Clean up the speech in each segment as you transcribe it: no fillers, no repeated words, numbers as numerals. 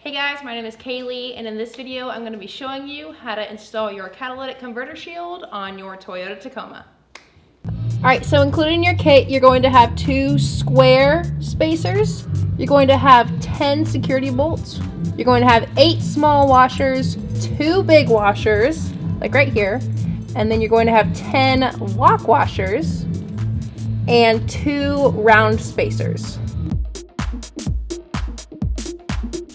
Hey guys, my name is Kayleigh, and in this video I'm going to be showing you how to install your catalytic converter shield on your Toyota Tacoma. Alright, so included in your kit, you're going to have 2 square spacers, you're going to have 10 security bolts, you're going to have 8 small washers, 2 big washers, like right here, and then you're going to have 10 lock washers, and 2 round spacers.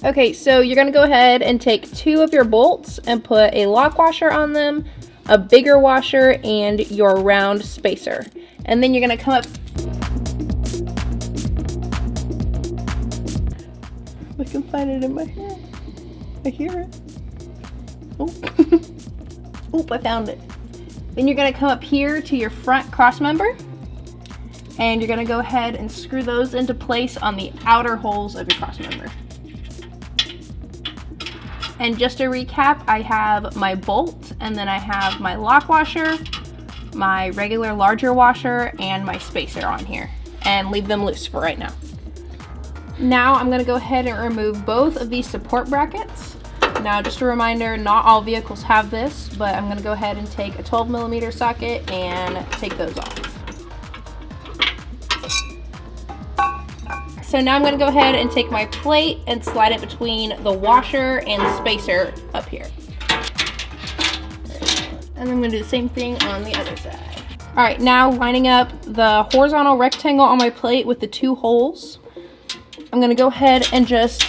Okay, so you're gonna go ahead and take 2 of your bolts and put a lock washer on them, a bigger washer, and your round spacer. And then you're gonna come up. I can find it in my hand. I hear it. Oh, oh, I found it. Then you're gonna come up here to your front cross member, and you're gonna go ahead and screw those into place on the outer holes of your cross member. And just to recap, I have my bolt, and then I have my lock washer, my regular larger washer, and my spacer on here, and leave them loose for right now. Now I'm gonna go ahead and remove both of these support brackets. Now just a reminder, not all vehicles have this, but I'm gonna go ahead and take a 12mm socket and take those off. So now I'm going to go ahead and take my plate and slide it between the washer and the spacer up here. And I'm going to do the same thing on the other side. Alright, now lining up the horizontal rectangle on my plate with the 2 holes, I'm going to go ahead and just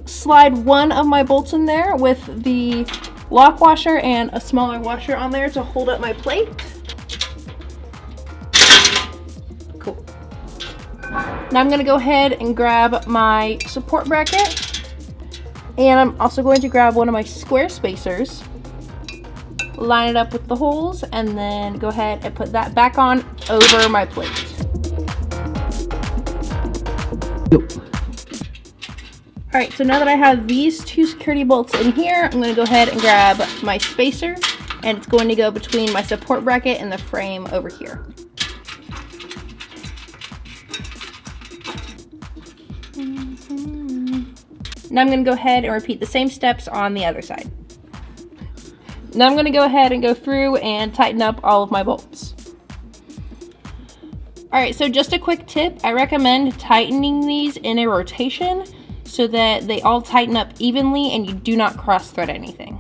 slide one of my bolts in there with the lock washer and a smaller washer on there to hold up my plate. Cool. Now I'm going to go ahead and grab my support bracket, and I'm also going to grab one of my square spacers, line it up with the holes, and then go ahead and put that back on over my plate. Alright, so now that I have these 2 security bolts in here, I'm going to go ahead and grab my spacer, and it's going to go between my support bracket and the frame over here. Now I'm going to go ahead and repeat the same steps on the other side. Now I'm going to go ahead and go through and tighten up all of my bolts. Alright, so just a quick tip, I recommend tightening these in a rotation so that they all tighten up evenly and you do not cross thread anything.